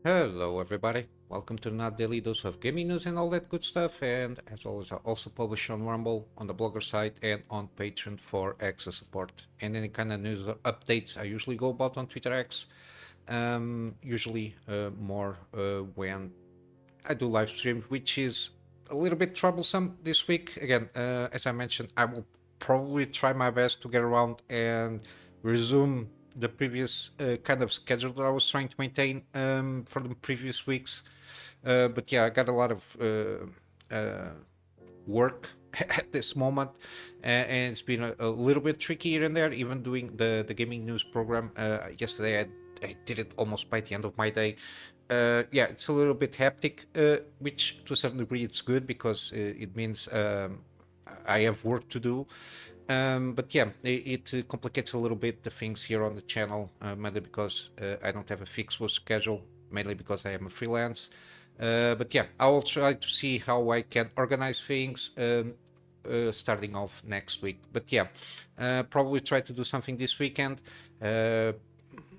Hello, everybody. Welcome to another daily dose of gaming news and all that good stuff. And as always, I also publish on Rumble, on the blogger site, and on Patreon for extra support. And any kind of news or updates I usually go about on Twitter X. Usually more when I do live streams, which is a little bit troublesome this week. Again, as I mentioned, I will probably try my best to get around and resume the previous kind of schedule that I was trying to maintain for the previous weeks. But yeah, I got a lot of work at this moment, and it's been a little bit tricky here and there. Even doing the gaming news program yesterday, I did it almost by the end of my day. Yeah, it's a little bit hectic, which to a certain degree it's good because it means I have work to do. But yeah, it complicates a little bit the things here on the channel, mainly because I don't have a fixed work schedule, mainly because I am a freelance. But yeah, I will try to see how I can organize things starting off next week. But yeah, probably try to do something this weekend.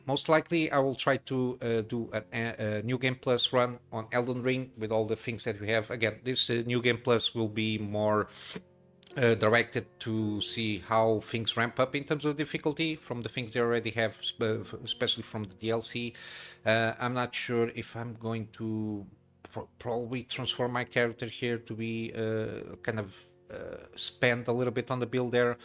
Most likely, I will try to do a New Game Plus run on Elden Ring with all the things that we have. Again, this New Game Plus will be more directed to see how things ramp up in terms of difficulty from the things they already have, especially from the DLC. I'm not sure if I'm going to probably transform my character here to be kind of spend a little bit on the build there.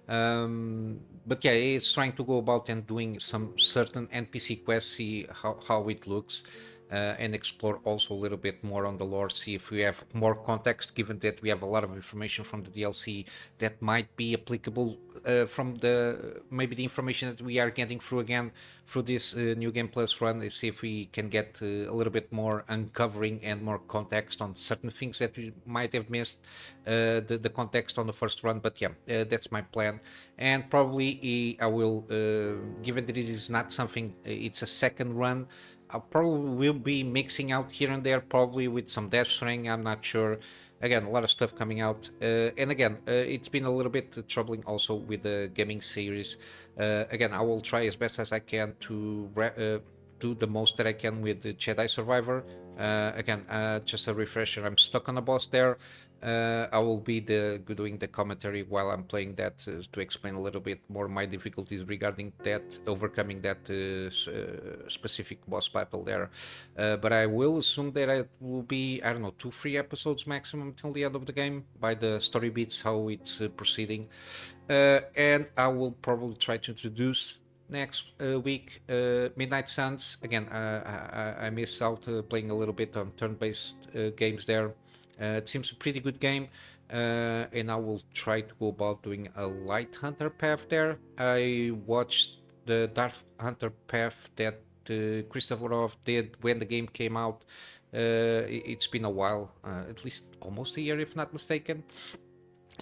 But yeah, it's trying to go about and doing some certain NPC quests, see how it looks and explore also a little bit more on the lore, see if we have more context, given that we have a lot of information from the DLC that might be applicable from the maybe the information that we are getting through again through this New Game Plus run. Is see if we can get a little bit more uncovering and more context on certain things that we might have missed the context on the first run. But yeah, that's my plan, and probably I will, given that it is not something, it's a second run. I probably will be mixing out here and there, probably with some Death Stranding. I'm not sure. Again, a lot of stuff coming out, and again, it's been a little bit troubling also with the gaming series. Again, I will try as best as I can to do the most that I can with the Jedi Survivor. Again, just a refresher, I'm stuck on a boss there. I will be doing the commentary while I'm playing that to explain a little bit more my difficulties regarding that, overcoming that specific boss battle there. But I will assume that it will be, I don't know, 2-3 episodes maximum till the end of the game by the story beats, how it's proceeding. And I will probably try to introduce next week Midnight Suns. Again, I miss out playing a little bit on turn-based games there. It seems a pretty good game, and I will try to go about doing a light hunter path there. I watched the dark hunter path that Christopher did when the game came out. It's been a while, at least almost a year, if not mistaken,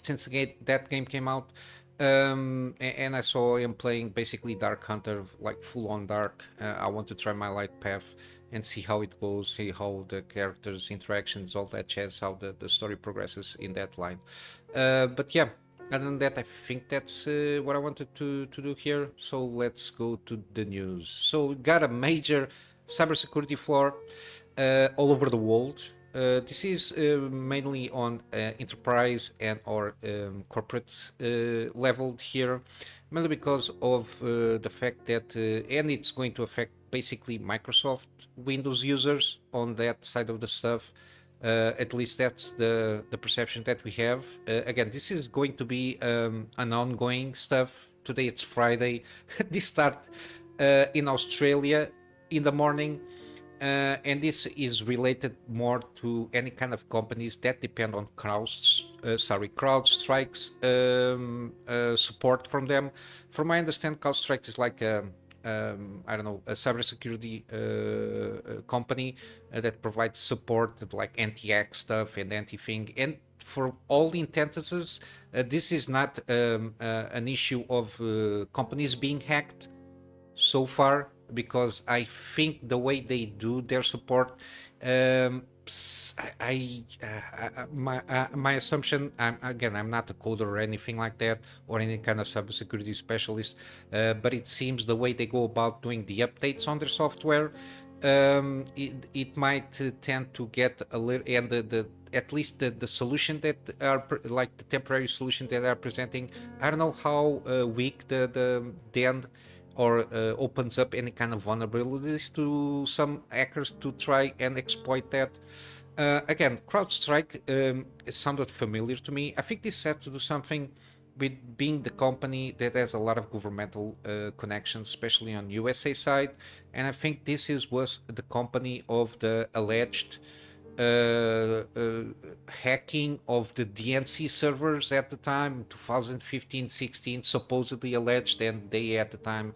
since that game came out. And I saw him playing basically Dark Hunter, like full on dark. I want to try my light path and see how it goes, see how the characters' interactions, all that jazz, how the story progresses in that line. But yeah, other than that, I think that's what I wanted to do here. So let's go to the news. So we got a major cybersecurity flaw all over the world. This is mainly on enterprise and or corporate level here, mainly because of the fact that, and it's going to affect basically Microsoft Windows users on that side of the stuff. At least that's the perception that we have. Again, this is going to be an ongoing stuff. Today it's Friday. This start in Australia in the morning. And this is related more to any kind of companies that depend on Crowdstrike's support from them. From my understanding, Crowdstrike is like I don't know, a cybersecurity company that provides support like anti-hack stuff and anti-thing. And for all the intensities, this is not an issue of companies being hacked so far, because I think the way they do their support, my assumption, I'm not a coder or anything like that, or any kind of cybersecurity specialist, but it seems the way they go about doing the updates on their software it might tend to get a little, and the at least the solution that are like the temporary solution that are presenting, I don't know how weak the end or opens up any kind of vulnerabilities to some hackers to try and exploit that. Again, CrowdStrike, it sounded familiar to me. I think this had to do something with being the company that has a lot of governmental connections, especially on USA side. And I think was the company of the alleged hacking of the DNC servers at the time, 2015-16, supposedly alleged, and they at the time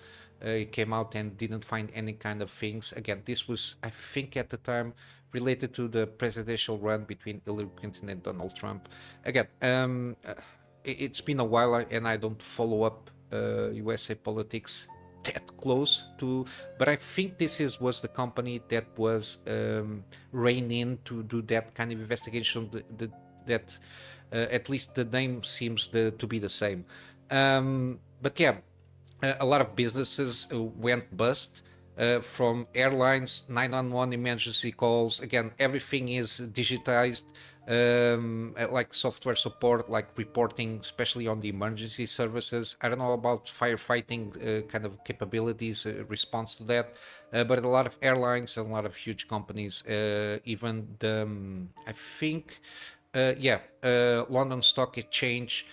came out and didn't find any kind of things. Again, this was, I think, at the time related to the presidential run between Hillary Clinton and Donald Trump. Again, it's been a while and I don't follow up USA politics that close to, but I think was the company that was reined in to do that kind of investigation. That at least the name seems to be the same. But yeah, a lot of businesses went bust. From airlines, 911 emergency calls. Again, everything is digitized, like software support, like reporting, especially on the emergency services. I don't know about firefighting kind of capabilities, response to that, but a lot of airlines and a lot of huge companies, even the, I think, London Stock Exchange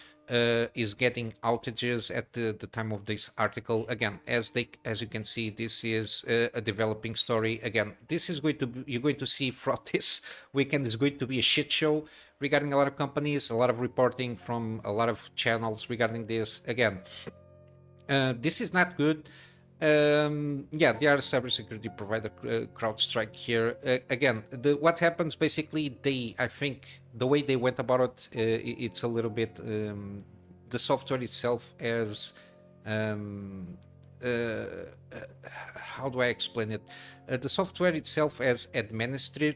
is getting outages at the time of this article. Again, as you can see, this is a developing story. Again, this is going to be, you're going to see throughout this weekend is going to be a shit show regarding a lot of companies, a lot of reporting from a lot of channels regarding this. Again, this is not good. Yeah, they are a cybersecurity provider, CrowdStrike here. Again, what happens basically, I think the way they went about it, it's a little bit, the software itself as, how do I explain it? The software itself as administrative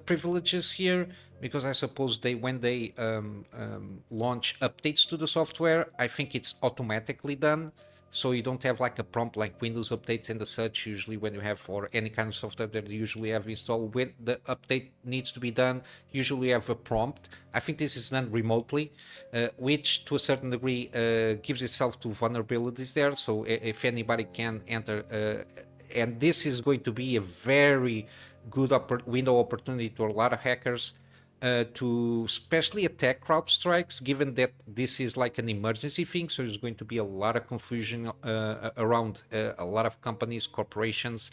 privileges here, because I suppose when they launch updates to the software, I think it's automatically done. So you don't have like a prompt like Windows updates and the such. Usually when you have, or any kind of software that you usually have installed, when the update needs to be done, usually you have a prompt. I think this is done remotely, which to a certain degree gives itself to vulnerabilities there. So if anybody can enter, and this is going to be a very good window opportunity to a lot of hackers to especially attack CrowdStrikes, given that this is like an emergency thing. So there's going to be a lot of confusion around a lot of companies, corporations.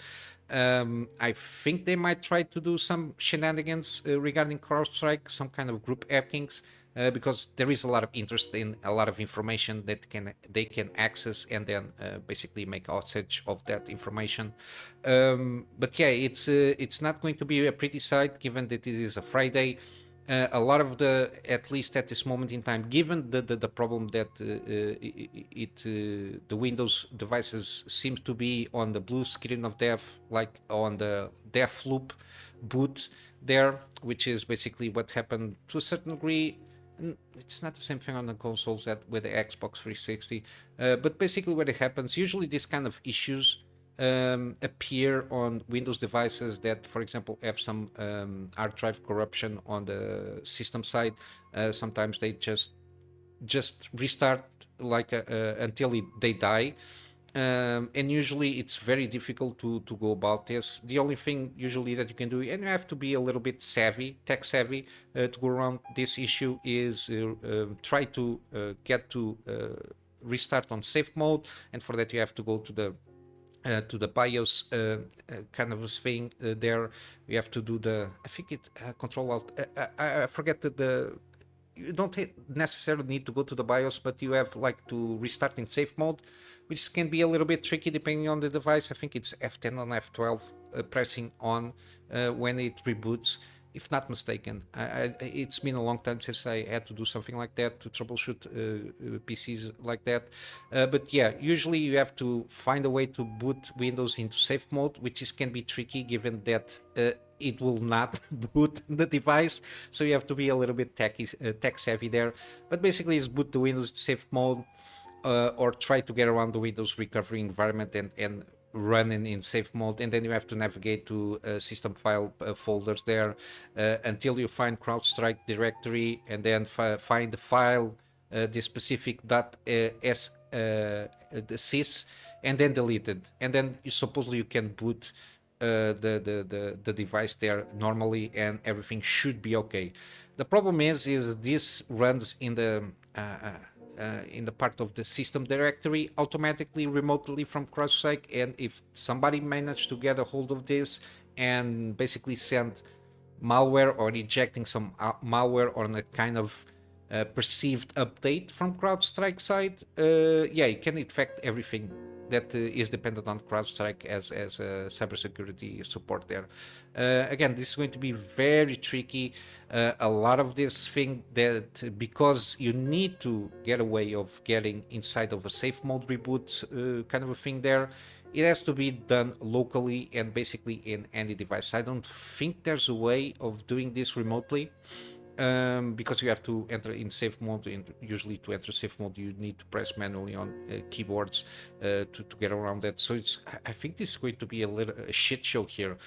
I think they might try to do some shenanigans regarding CrowdStrike, some kind of group hackings. Because there is a lot of interest in a lot of information that they can access and then basically make usage of that information. But yeah, it's not going to be a pretty sight, given that it is a Friday. A lot of at least at this moment in time, given the problem that the Windows devices seems to be on the blue screen of death, like on the death loop boot there, which is basically what happened to a certain degree. It's not the same thing on the consoles that with the Xbox 360, but basically what it happens, usually these kind of issues appear on Windows devices that, for example, have some hard drive corruption on the system side. Sometimes they just restart like until they die. And usually it's very difficult to go about this. The only thing usually that you can do, and you have to be a little bit savvy, tech savvy, to go around this issue, is try to get to restart on safe mode, and for that you have to go to the BIOS kind of a thing there. You have to do I think it Control Alt. I forget the you don't necessarily need to go to the BIOS, but you have like to restart in safe mode, which can be a little bit tricky depending on the device. I think it's F10 and F12 pressing on when it reboots, if not mistaken. It's been a long time since I had to do something like that to troubleshoot PCs like that. But yeah, usually you have to find a way to boot Windows into safe mode, which can be tricky given that it will not boot the device. So you have to be a little bit tech savvy there. But basically it's boot the Windows to safe mode, or try to get around the Windows recovery environment and running in safe mode, and then you have to navigate to system file folders there until you find Crowdstrike directory, and then find the file, the specific .s the sys, and then delete it, and then supposedly you can boot the device there normally, and everything should be okay. The problem is this runs in the part of the system directory automatically remotely from Crowdstrike, and if somebody managed to get a hold of this and basically send malware or injecting some malware on a kind of perceived update from CrowdStrike side, yeah, it can infect everything that is dependent on CrowdStrike as a cybersecurity support there. Again, this is going to be very tricky. A lot of this thing that because you need to get a way of getting inside of a safe mode reboot kind of a thing there, it has to be done locally and basically in any device. I don't think there's a way of doing this remotely. Because you have to enter in safe mode, and usually to enter safe mode you need to press manually on keyboards to get around that. So I think this is going to be a shit show here.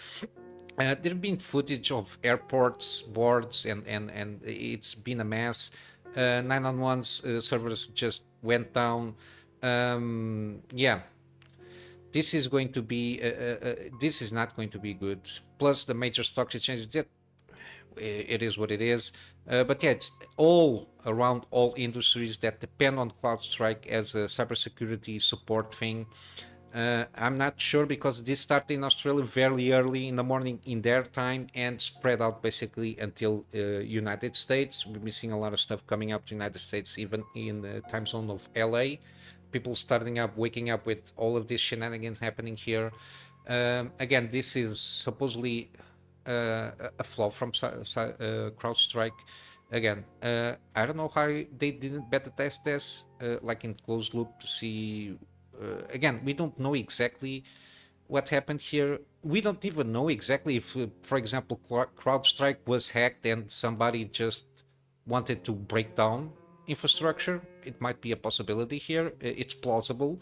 There have been footage of airports boards, and it's been a mess. 911's servers just went down. Yeah, this is going to be this is not going to be good. Plus the major stock exchanges, that it is what it is. But yeah, it's all around all industries that depend on CrowdStrike as a cybersecurity support thing. I'm not sure because this started in Australia very early in the morning in their time and spread out basically until United States. We've been seeing a lot of stuff coming up to United States, even in the time zone of LA. People starting up, waking up with all of these shenanigans happening here. Again, this is supposedly a flaw from CrowdStrike. Again, I don't know how they didn't beta test this, like in closed loop to see. Again, we don't know exactly what happened here. We don't even know exactly if, for example, CrowdStrike was hacked and somebody just wanted to break down infrastructure. It might be a possibility here. It's plausible.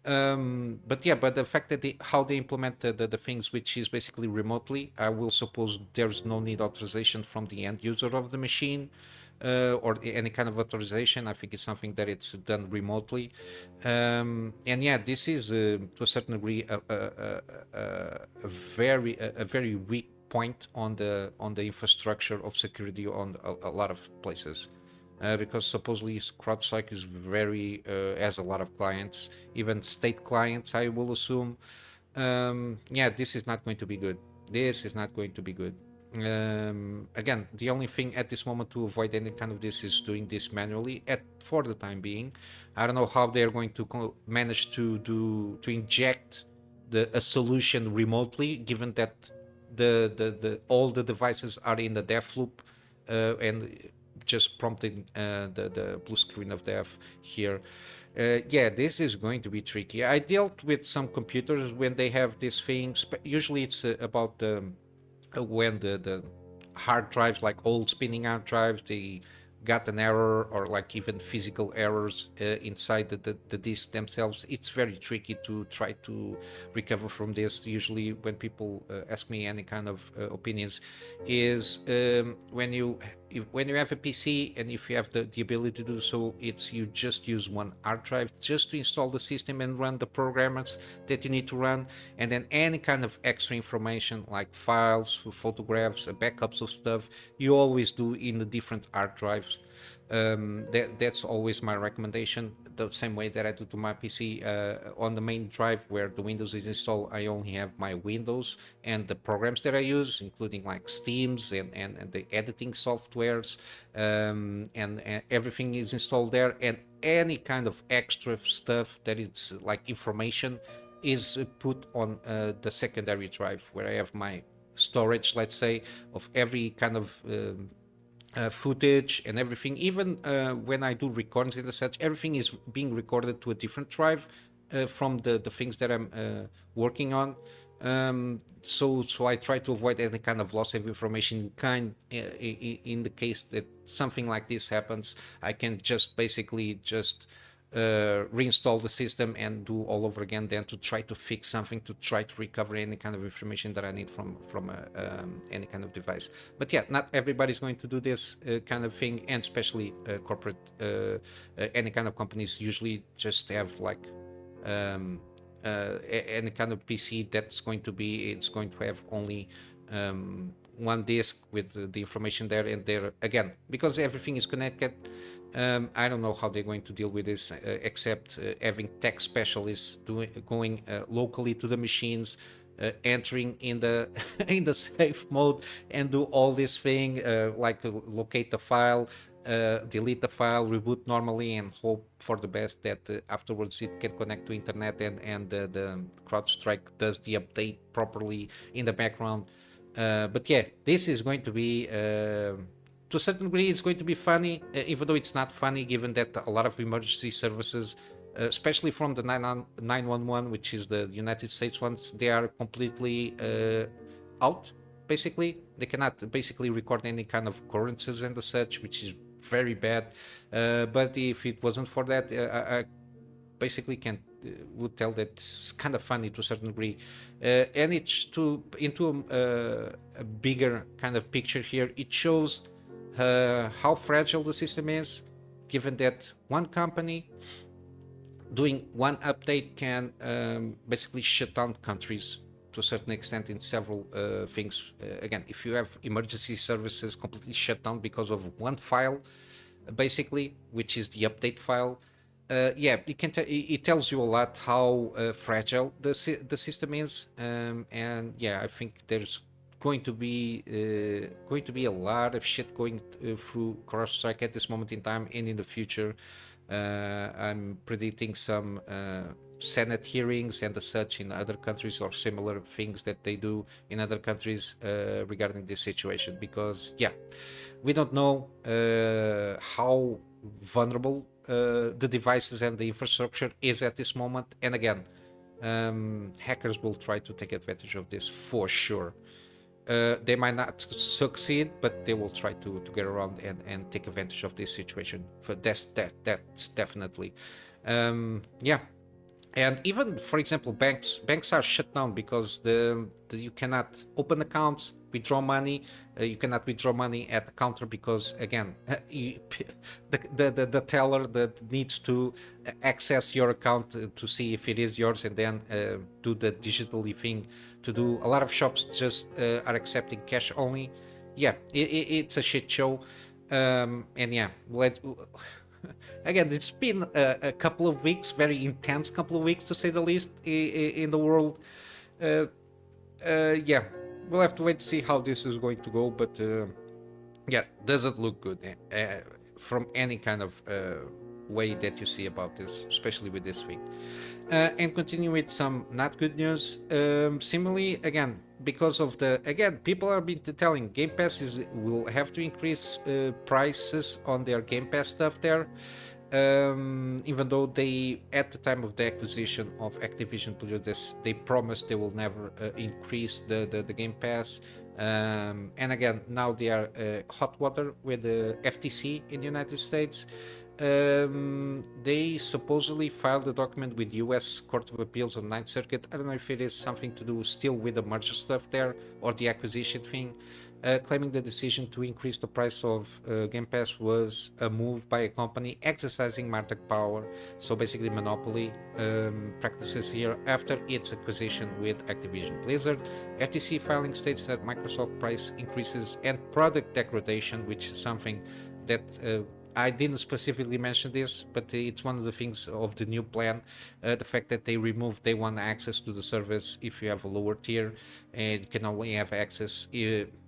But yeah, but the fact that how they implement the things, which is basically remotely, I will suppose there's no need authorization from the end user of the machine or any kind of authorization. I think it's something that it's done remotely. And yeah, this is to a certain degree a very weak point on the infrastructure of security on a lot of places. Because supposedly CrowdStrike is very has a lot of clients, even state clients, I will assume. Yeah, this is not going to be good. This is not going to be good. Again, the only thing at this moment to avoid any kind of this is doing this manually for the time being. I don't know how they're going to manage to inject a solution remotely, given that the all the devices are in the death loop and just prompting the blue screen of death here. Yeah, this is going to be tricky. I dealt with some computers when they have these things. Usually it's about when the hard drives, like old spinning hard drives, they got an error, or like even physical errors inside the disk themselves. It's very tricky to try to recover from this. Usually when people ask me any kind of opinions is when you have a PC and if you have the ability to do so, it's you just use one hard drive just to install the system and run the programs that you need to run, and then any kind of extra information like files, photographs, backups of stuff, you always do in the different hard drives. That's always my recommendation. The same way that I do to my PC, on the main drive where the Windows is installed, I only have my Windows and the programs that I use, including like Steams and the editing softwares, and everything is installed there. And any kind of extra stuff that is like information is put on the secondary drive where I have my storage, let's say, of every kind of footage and everything. Even when I do recordings and such, everything is being recorded to a different drive from the things that I'm working on. So I try to avoid any kind of loss of information. In the case that something like this happens, I can just basically just reinstall the system and do all over again, then to try to fix something, to try to recover any kind of information that I need from any kind of device. But yeah, not everybody's going to do this kind of thing, and especially corporate, any kind of companies usually just have like any kind of PC that's going to be, it's going to have only one disk with the information there, and there again, because everything is connected. I don't know how they're going to deal with this, except having tech specialists going locally to the machines, entering in the in the safe mode and do all this thing, like locate the file, delete the file, reboot normally, and hope for the best that afterwards it can connect to internet, and the Crowdstrike does the update properly in the background. But yeah, this is going to be, to a certain degree, it's going to be funny, even though it's not funny, given that a lot of emergency services, especially from the 911, which is the United States ones, they are completely out, basically. They cannot basically record any kind of occurrences and such, which is very bad. But if it wasn't for that, I basically can would tell that it's kind of funny to a certain degree, and it's into a bigger kind of picture here. It shows how fragile the system is, given that one company doing one update can basically shut down countries to a certain extent in several things. Again, if you have emergency services completely shut down because of one file, basically, which is the update file, yeah, it tells you a lot how fragile the system is, and yeah, I think there's going to be a lot of shit going through Crowdstrike at this moment in time and in the future. I'm predicting some Senate hearings and such in other countries, or similar things that they do in other countries regarding this situation, because yeah, we don't know how vulnerable the devices and the infrastructure is at this moment. And again, hackers will try to take advantage of this for sure. They might not succeed, but they will try to get around and take advantage of this situation. For that's definitely, yeah. And even, for example, banks are shut down because you cannot open accounts, withdraw money. You cannot withdraw money at the counter because, again, the teller that needs to access your account to see if it is yours, and then do the digitally thing to do. A lot of shops just are accepting cash only. Yeah, it's a shit show. And yeah, again, it's been a couple of weeks, very intense couple of weeks to say the least, in the world. Yeah, we'll have to wait to see how this is going to go, but yeah, doesn't look good from any kind of way that you see about this, especially with this thing. And continue with some not good news. Similarly, again, because of people are been telling Game Pass will have to increase prices on their Game Pass stuff there. Even though they, at the time of the acquisition of Activision Blizzard, they promised they will never increase the Game Pass. And again, now they are hot water with the FTC in the United States. They supposedly filed a document with the US Court of Appeals on Ninth Circuit. I don't know if it is something to do still with the merger stuff there or the acquisition thing, claiming the decision to increase the price of Game Pass was a move by a company exercising market power, so basically monopoly practices here after its acquisition with Activision Blizzard. FTC filing states that Microsoft price increases and product degradation, which is something that I didn't specifically mention this, but it's one of the things of the new plan, the fact that they removed day one access to the service if you have a lower tier, and you can only have access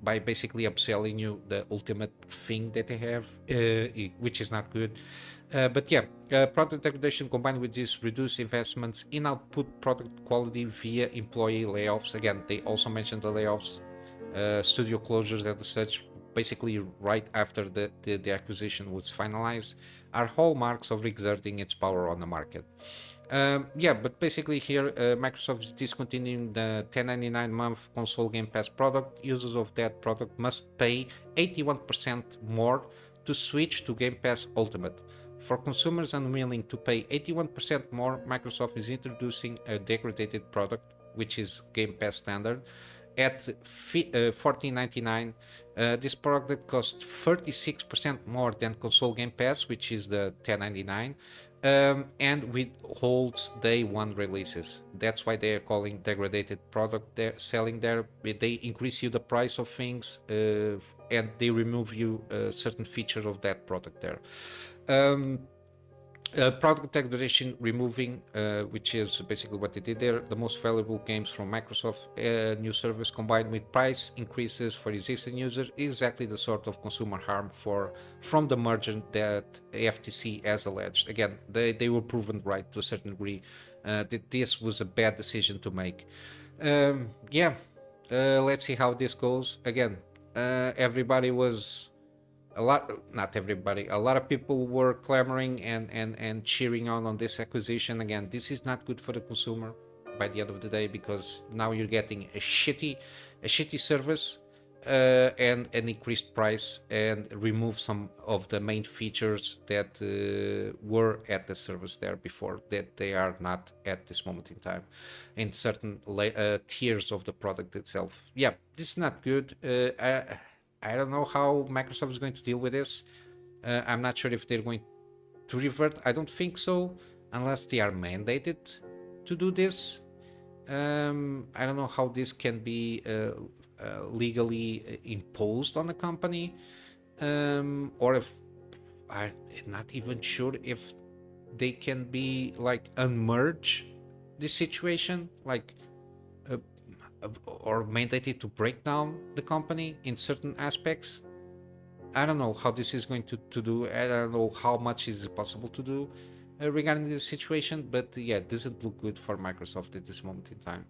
by basically upselling you the ultimate thing that they have, which is not good. But yeah, product degradation combined with these reduced investments in output product quality via employee layoffs. Again, they also mentioned the layoffs, studio closures and such, basically right after the acquisition was finalized, are hallmarks of exerting its power on the market. Yeah, but basically here, Microsoft is discontinuing the $10.99 month console Game Pass product. Users of that product must pay 81% more to switch to Game Pass Ultimate. For consumers unwilling to pay 81% more, Microsoft is introducing a degraded product, which is Game Pass standard, at $14.99. This product costs 36% more than console Game Pass, which is the $10.99, and withholds day one releases. That's why they are calling degraded product. They're selling there. They increase you the price of things, and they remove you certain features of that product there. Product degradation removing, which is basically what they did there, the most valuable games from Microsoft new service combined with price increases for existing users, exactly the sort of consumer harm from the merger that FTC has alleged. Again, they were proven right to a certain degree that this was a bad decision to make. Let's see how this goes. Again, everybody was not everybody, a lot of people were clamoring and cheering on this acquisition. Again, this is not good for the consumer by the end of the day, because now you're getting a shitty service and an increased price, and remove some of the main features that were at the service there before, that they are not at this moment in time in certain tiers of the product itself. Yeah, this is not good. I don't know how Microsoft is going to deal with this. I'm not sure if they're going to revert. I don't think so, unless they are mandated to do this. I don't know how this can be legally imposed on the company, or if I'm not even sure if they can be like unmerge this situation, like or mandated to break down the company in certain aspects. I don't know how this is going to do. I don't know how much is possible to do regarding this situation, but yeah, it doesn't look good for Microsoft at this moment in time.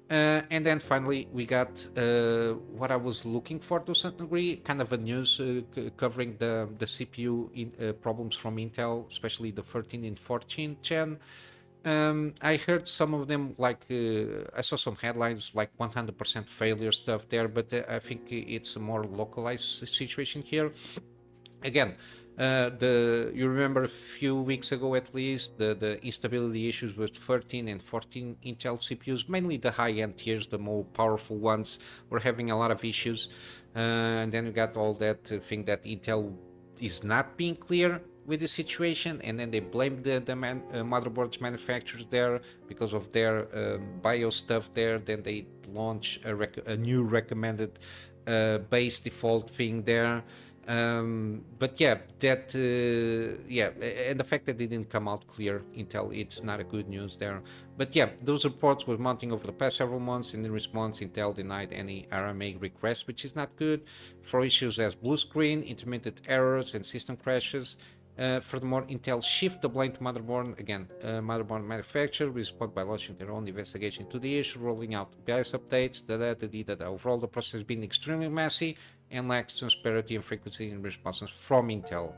And then finally, we got what I was looking for to a certain degree, kind of a news covering the CPU problems from Intel, especially the 13 and 14 gen. I heard some of them, like I saw some headlines like 100% failure stuff there, but I think it's a more localized situation here. Again, you remember a few weeks ago at least, the instability issues with 13 and 14 Intel CPUs, mainly the high-end tiers, the more powerful ones, were having a lot of issues. And then we got all that thing that Intel is not being clear with the situation, and then they blamed the motherboards manufacturers there because of their BIOS stuff there. Then they launch a new recommended base default thing there. But yeah, that and the fact that they didn't come out clear, Intel, it's not a good news there. But yeah, those reports were mounting over the past several months, and in response, Intel denied any RMA request, which is not good, for issues as blue screen, intermittent errors, and system crashes. Furthermore, Intel shift the blame to motherboard motherboard manufacturer, respond by launching their own investigation into the issue, rolling out BIOS updates. That overall the process has been extremely messy and lacks transparency and frequency in responses from Intel.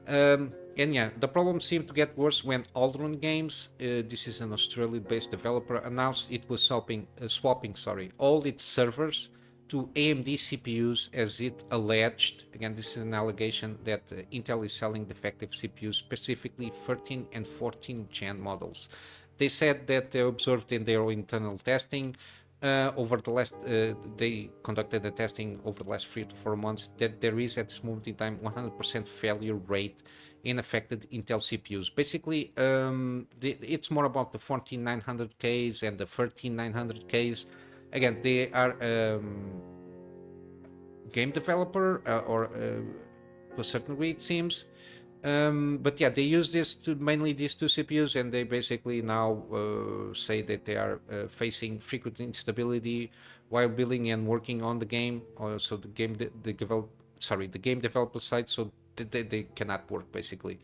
And yeah, the problem seemed to get worse when Aldron Games, this is an Australian-based developer, announced it was swapping all its servers to AMD CPUs, as it alleged. Again, this is an allegation that Intel is selling defective CPUs, specifically 13 and 14 gen models. They said that they observed in their internal testing over the last, they conducted the testing over the last 3 to 4 months, that there is at this moment in time 100% failure rate in affected Intel CPUs. Basically, it's more about the 14900Ks and the 13900Ks. Again, they are game developer to a certain degree, it seems. But yeah, they use mainly these two CPUs, and they basically now say that they are facing frequent instability while building and working on the game. So the game developer side, so they cannot work basically.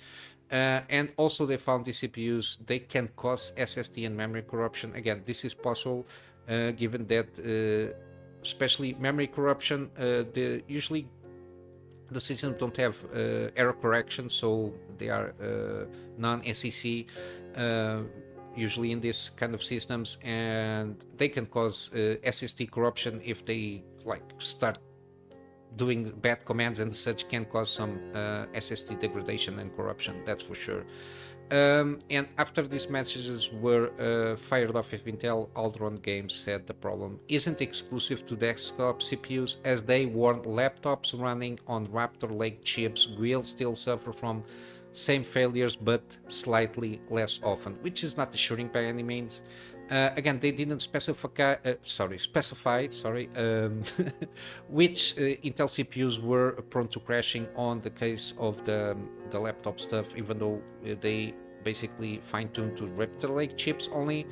And also they found these CPUs, they can cause SSD and memory corruption. Again, this is possible given that especially memory corruption, usually the systems don't have error correction, so they are non-SEC usually in this kind of systems, and they can cause SSD corruption if they like start doing bad commands and such can cause some SSD degradation and corruption, that's for sure. And after these messages were fired off at Intel, Aldron Games said the problem isn't exclusive to desktop CPUs, as they warned laptops running on Raptor Lake chips will still suffer from same failures but slightly less often, which is not assuring by any means. Again, they didn't specify which Intel CPUs were prone to crashing on the case of the laptop stuff, even though they basically fine-tuned to Raptor Lake chips only.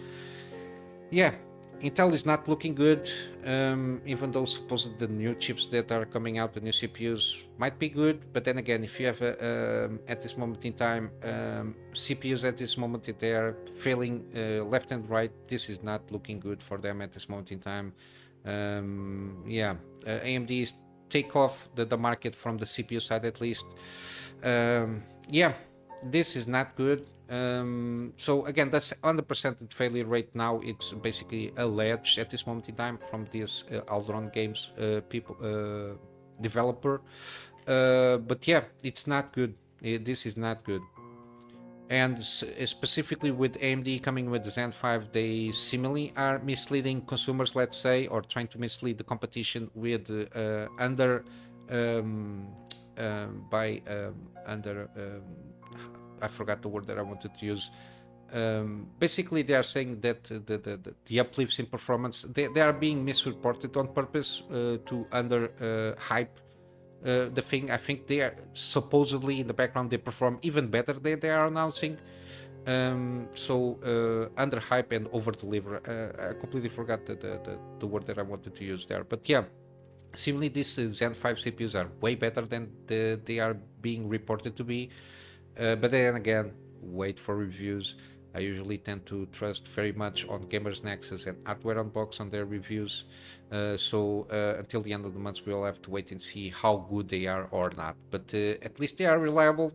Yeah, Intel is not looking good, even though supposedly the new chips that are coming out, the new CPUs, might be good. But then again, if you have at this moment in time CPUs at this moment they are failing left and right, this is not looking good for them at this moment in time. AMD is take off the market from the CPU side at least. Yeah, this is not good. So again, that's 100% failure rate now. It's basically alleged at this moment in time from this Aldron Games developer. But yeah, it's not good. This is not good. And specifically with AMD coming with the Zen 5, they similarly are misleading consumers, let's say, or trying to mislead the competition with I forgot the word that I wanted to use. Basically, they are saying that the uplifts in performance, they are being misreported on purpose to hype the thing. I think they are supposedly in the background they perform even better than they are announcing. Under hype and over deliver. I completely forgot the word that I wanted to use there. But yeah, similarly, these Zen 5 CPUs are way better than they are being reported to be. But then again, wait for reviews. I usually tend to trust very much on Gamers Nexus and Hardware Unbox on their reviews. Until the end of the month, we'll have to wait and see how good they are or not. But at least they are reliable,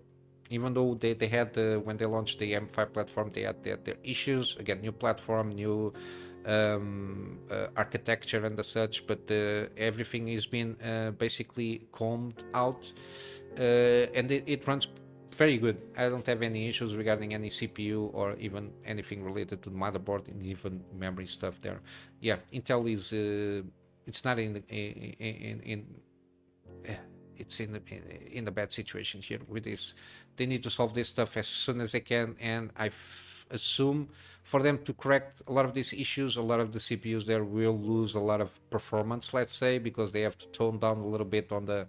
even though they had, when they launched the M5 platform, they had their issues. Again, new platform, new architecture and such, but everything is been basically combed out, and it runs very good. I don't have any issues regarding any CPU or even anything related to the motherboard and even memory stuff there. Yeah, Intel is it's not in a bad situation here with this. They need to solve this stuff as soon as they can, and I assume for them to correct a lot of these issues, a lot of the CPUs there will lose a lot of performance, let's say, because they have to tone down a little bit on the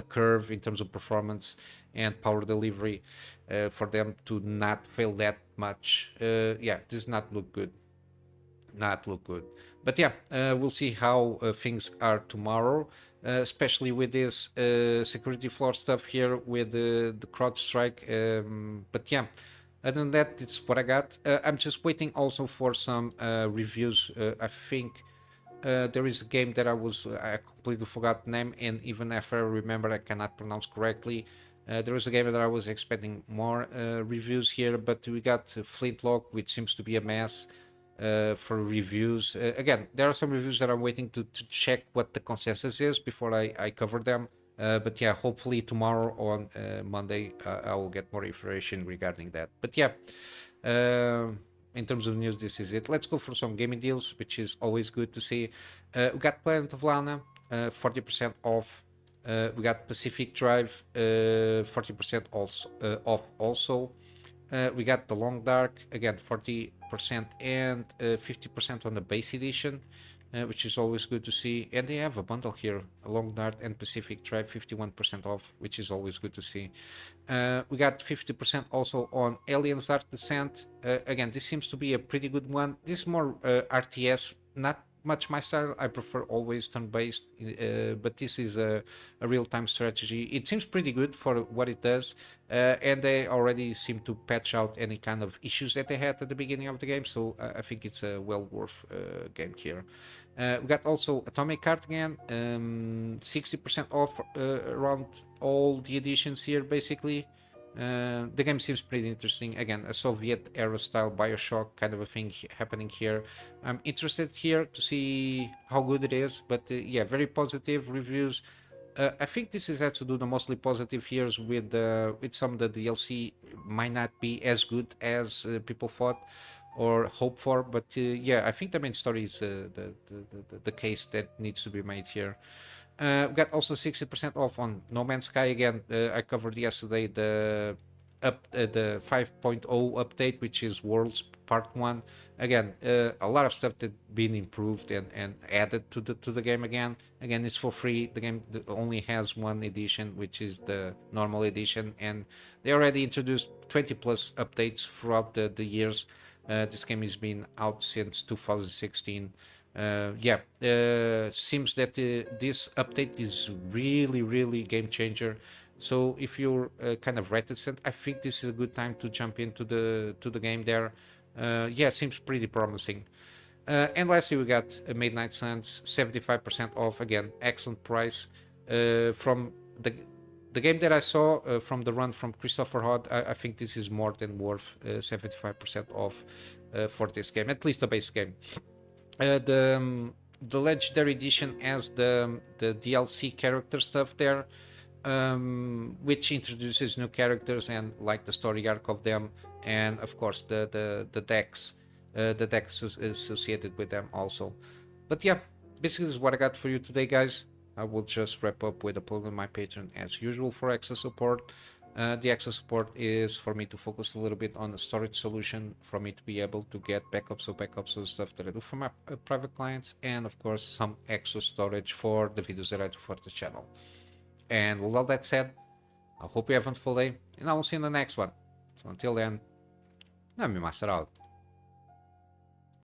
curve in terms of performance and power delivery for them to not fail that much. Yeah, this not look good. But yeah, we'll see how things are tomorrow, especially with this security flaw stuff here with the Crowdstrike. But yeah, other than that, it's what I got. I'm just waiting also for some reviews. I think there is a game that I completely forgot the name, and even if I remember, I cannot pronounce correctly. There is a game that I was expecting more reviews here, but we got Flintlock, which seems to be a mess for reviews. Again, there are some reviews that I'm waiting to check what the consensus is before I cover them. But yeah, hopefully tomorrow on Monday I will get more information regarding that. But yeah, in terms of news, this is it. Let's go for some gaming deals, which is always good to see. We got Planet of Lana, 40% off. We got Pacific Drive, 40% off also. We got the Long Dark, again 40% and 50% on the base edition, which is always good to see. And they have a bundle here, Long Dark and Pacific Drive, 51% off, which is always good to see. We got 50% also on Aliens Dark Descent. Again, this seems to be a pretty good one. This is more RTS, not much my style. I prefer always turn-based, but this is a real-time strategy. It seems pretty good for what it does, and they already seem to patch out any kind of issues that they had at the beginning of the game, so I think it's a well worth game here. We got also Atomic Heart again, 60% off around all the editions here, basically. The game seems pretty interesting. Again, a Soviet era style Bioshock kind of a thing happening here. I'm interested here to see how good it is, but yeah, very positive reviews. I think this is had to do the mostly positive here with some of the DLC might not be as good as people thought or hope for, but yeah, I think the main story is the case that needs to be made here. We got also 60% off on No Man's Sky again. I covered yesterday the 5.0 update, which is Worlds Part 1. Again, a lot of stuff that been improved and added to the game again. Again, it's for free. The game only has one edition, which is the normal edition, and they already introduced 20 plus updates throughout the years. This game has been out since 2016. Yeah, seems that this update is really game changer. So if you're kind of reticent, I think this is a good time to jump into the game there. Yeah, seems pretty promising. And lastly, we got Midnight Suns, 75% off. Again, excellent price. From the game that I saw from the run from Christopher Hod, I think this is more than worth 75% off for this game, at least the base game. The legendary edition has the DLC character stuff there, which introduces new characters and like the story arc of them, and of course the decks, the decks associated with them also. But yeah, basically this is what I got for you today, guys. I will just wrap up with a plug on my Patreon as usual for access support. The access support is for me to focus a little bit on the storage solution, for me to be able to get backups of stuff that I do for my private clients, and of course some extra storage for the videos that I do for the channel. And with all that said, I hope you have a wonderful day, and I will see you in the next one. So until then, Kunamy Master out.